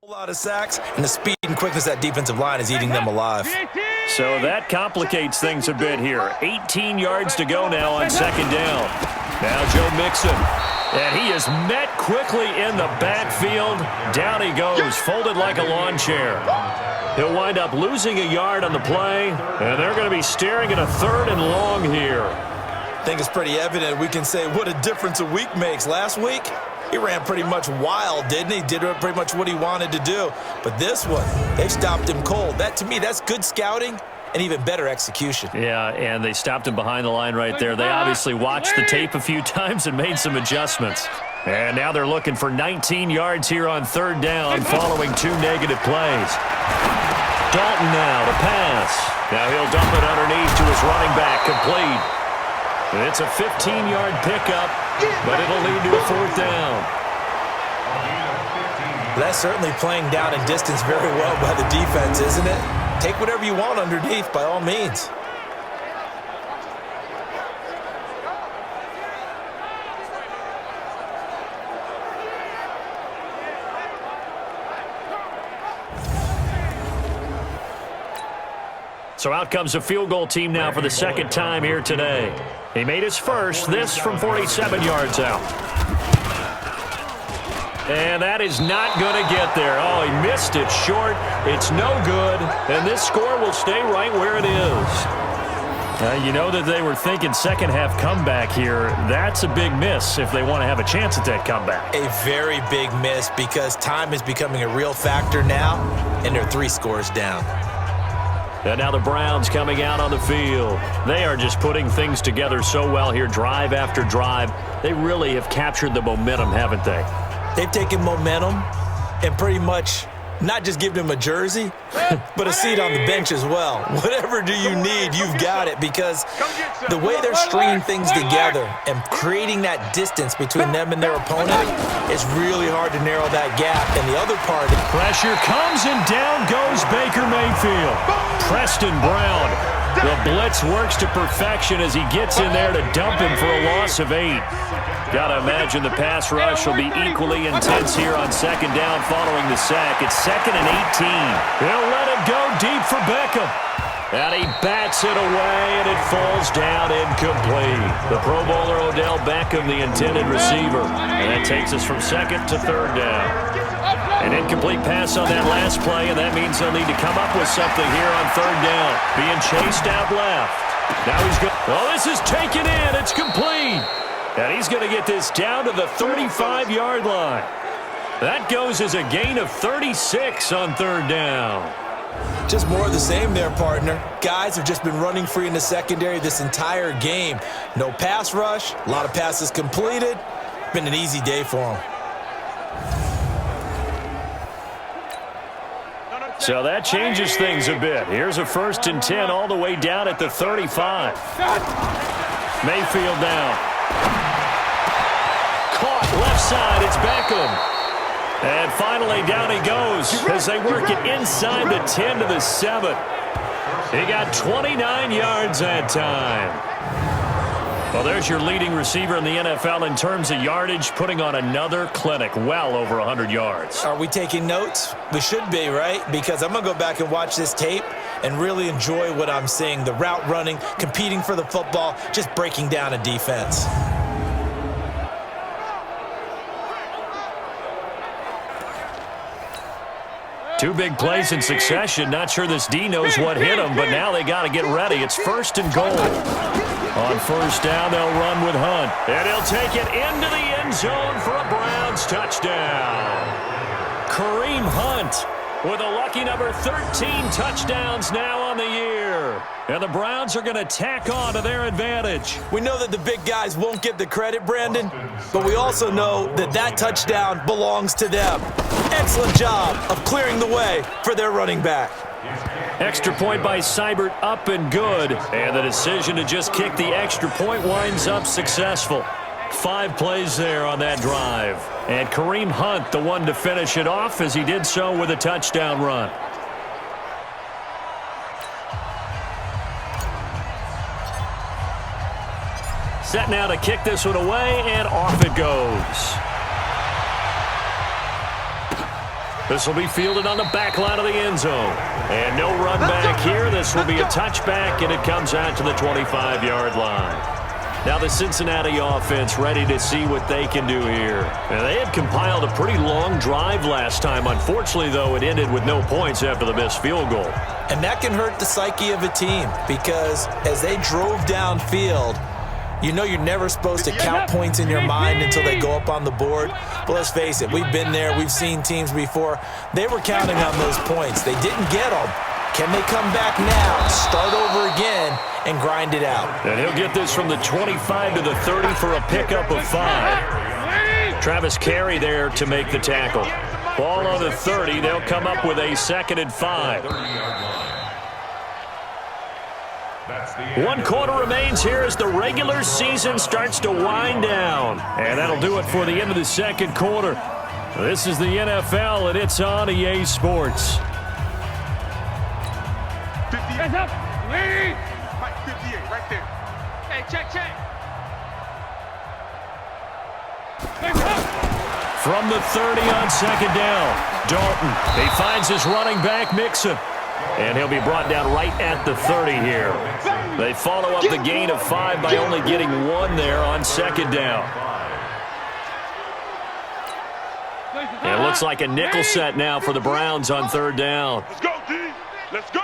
A lot of sacks, and the speed and quickness of that defensive line is eating them alive. So that complicates things a bit here. 18 yards to go now on second down. Now Joe Mixon. And he is met quickly in the backfield. Down he goes, folded like a lawn chair. He'll wind up losing a yard on the play, and they're going to be staring at a 3rd and long here. I think it's pretty evident we can say what a difference a week makes. Last week, he ran pretty much wild, didn't he? Did pretty much what he wanted to do. But this one, they stopped him cold. That, to me, that's good scouting and even better execution. Yeah, and they stopped him behind the line right there. They obviously watched the tape a few times and made some adjustments. And now they're looking for 19 yards here on 3rd down following 2 negative plays. Dalton now to pass. Now he'll dump it underneath to his running back, complete. It's a 15-yard pickup, but it'll lead to a 4th down. That's certainly playing down and distance very well by the defense, isn't it? Take whatever you want underneath, by all means. So out comes a field goal team now for the 2nd time here today. He made his first, this from 47 yards out. And that is not going to get there. Oh, he missed it short. It's no good. And this score will stay right where it is. You know that they were thinking second half comeback here. That's a big miss if they want to have a chance at that comeback. A very big miss because time is becoming a real factor now, and they're 3 scores down. And now the Browns coming out on the field. They are just putting things together so well here, drive after drive. They really have captured the momentum, haven't they? They've taken momentum and pretty much not just given him a jersey, but a seat on the bench as well. Whatever do you need, you've got it, because the way they're stringing things together and creating that distance between them and their opponent, it's really hard to narrow that gap. And the other part... Pressure comes and down goes Baker Mayfield. Preston Brown. The blitz works to perfection as he gets in there to dump him for a loss of 8. Got to imagine the pass rush will be equally intense here on second down following the sack. It's 2nd and 18. He'll let it go deep for Beckham. And he bats it away, and it falls down incomplete. The Pro Bowler Odell Beckham, the intended receiver. And that takes us from 2nd to 3rd down. An incomplete pass on that last play, and that means they'll need to come up with something here on 3rd down. Being chased out left. Now he's going. Oh, this is taken in. It's complete. And he's going to get this down to the 35-yard line. That goes as a gain of 36 on 3rd down. Just more of the same there, partner. Guys have just been running free in the secondary this entire game. No pass rush, a lot of passes completed. Been an easy day for them. So that changes things a bit. Here's a 1st and 10 all the way down at the 35. Mayfield down. Caught left side, it's Beckham. And finally down he goes as they work it inside the 10 to the 7. He got 29 yards that time. Well, there's your leading receiver in the NFL in terms of yardage, putting on another clinic, well over 100 yards. Are we taking notes? We should be, right? Because I'm going to go back and watch this tape and really enjoy what I'm seeing. The route running, competing for the football, just breaking down a defense. Two big plays in succession. Not sure this D knows what hit him, but now they got to get ready. It's 1st and goal. On 1st down, they'll run with Hunt. And he'll take it into the end zone for a Browns touchdown. Kareem Hunt with a lucky number 13 touchdowns now on the year. And the Browns are going to tack on to their advantage. We know that the big guys won't get the credit, Brandon, but we also know that that touchdown belongs to them. Excellent job of clearing the way for their running back. Extra point by Seibert, up and good. And the decision to just kick the extra point winds up successful. 5 plays there on that drive. And Kareem Hunt, the one to finish it off, as he did so with a touchdown run. Set now to kick this one away, and off it goes. This will be fielded on the back line of the end zone. And no run back here. This will be a touchback, and it comes out to the 25-yard line. Now the Cincinnati offense ready to see what they can do here. Now, they had compiled a pretty long drive last time. Unfortunately, though, it ended with no points after the missed field goal. And that can hurt the psyche of a team because as they drove downfield, you know you're never supposed to count points in your mind until they go up on the board. But let's face it, we've been there. We've seen teams before. They were counting on those points. They didn't get them. Can they come back now, start over again, and grind it out? And he'll get this from the 25 to the 30 for a pickup of 5. Travis Carey there to make the tackle. Ball on the 30. They'll come up with a 2nd and 5. 1 quarter remains here as the regular season starts to wind down. And that'll do it for the end of the 2nd quarter. This is the NFL, and it's on EA Sports. 50 up. Lead. 58 right there. Hey, check. From the 30 on 2nd down, Dalton. He finds his running back, Mixon. And he'll be brought down right at the 30 here. They follow up the gain of 5 by only getting 1 there on 2nd down. And it looks like a nickel set now for the Browns on 3rd down. Let's go, D. Let's go.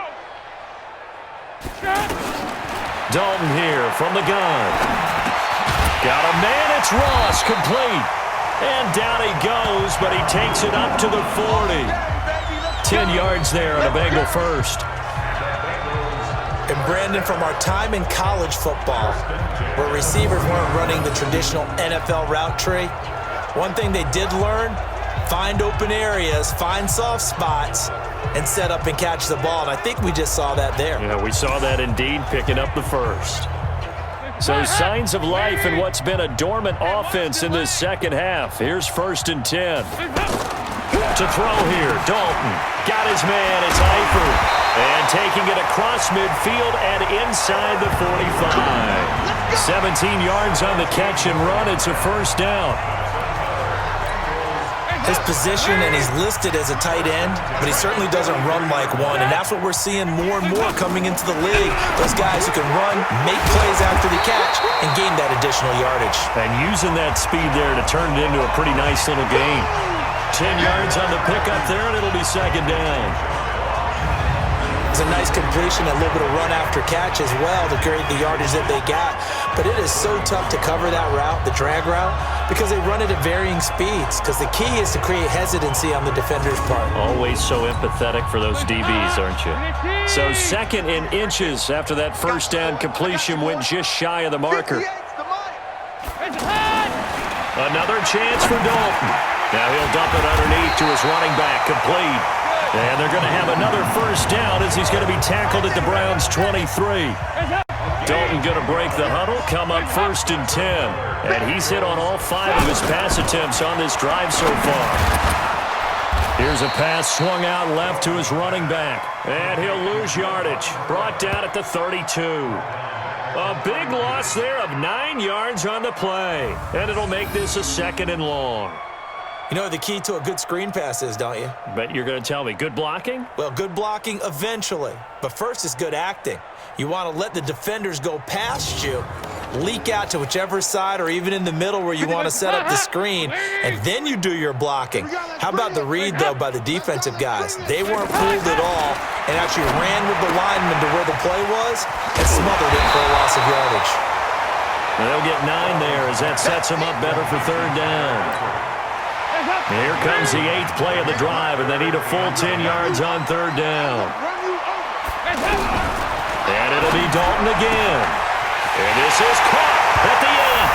Dalton here from the gun. Got a man, it's Ross, complete. And down he goes, but he takes it up to the 40. 10 yards there on a Bengal first. And Brandon, from our time in college football, where receivers weren't running the traditional NFL route tree, one thing they did learn, find open areas, find soft spots, and set up and catch the ball. And I think we just saw that there. Yeah, we saw that indeed, picking up the first. So signs of life in what's been a dormant offense in this 2nd half. Here's 1st and 10. To throw here, Dalton. Got his man, it's Eifert. And taking it across midfield and inside the 45. 17 yards on the catch and run. It's a 1st down. His position, and he's listed as a tight end, but he certainly doesn't run like one, and that's what we're seeing more and more coming into the league. Those guys who can run, make plays after the catch, and gain that additional yardage. And using that speed there to turn it into a pretty nice little game. 10 yards on the pickup there, and it'll be 2nd down. It's a nice completion, a little bit of run after catch as well to create the yardage that they got. But it is so tough to cover that route, the drag route, because they run it at varying speeds. Because the key is to create hesitancy on the defender's part. Always so empathetic for those DBs, aren't you? So 2nd in inches after that 1st down completion went just shy of the marker. Another chance for Dalton. Now he'll dump it underneath to his running back, complete. And they're going to have another 1st down as he's going to be tackled at the Browns' 23. Dalton going to break the huddle, come up 1st and 10. And he's hit on all 5 of his pass attempts on this drive so far. Here's a pass swung out left to his running back. And he'll lose yardage. Brought down at the 32. A big loss there of 9 yards on the play. And it'll make this a 2nd and long. You know what the key to a good screen pass is, don't you? But you're going to tell me, good blocking? Well, good blocking eventually. But first is good acting. You want to let the defenders go past you, leak out to whichever side or even in the middle where you want to set up the screen, and then you do your blocking. How about the read, though, by the defensive guys? They weren't fooled at all and actually ran with the lineman to where the play was and smothered it for a loss of yardage. They'll get 9 there as that sets them up better for 3rd down. Here comes the 8th play of the drive, and they need a full 10 yards on 3rd down. And it'll be Dalton again. And this is caught at the end.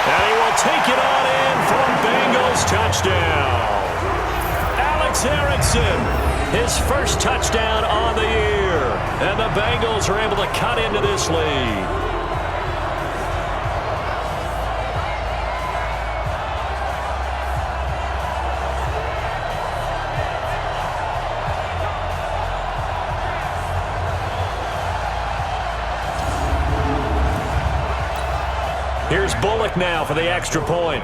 And he will take it on in for a Bengals touchdown. Alex Erickson, his 1st touchdown on the year. And the Bengals are able to cut into this lead. Here's Bullock now for the extra point.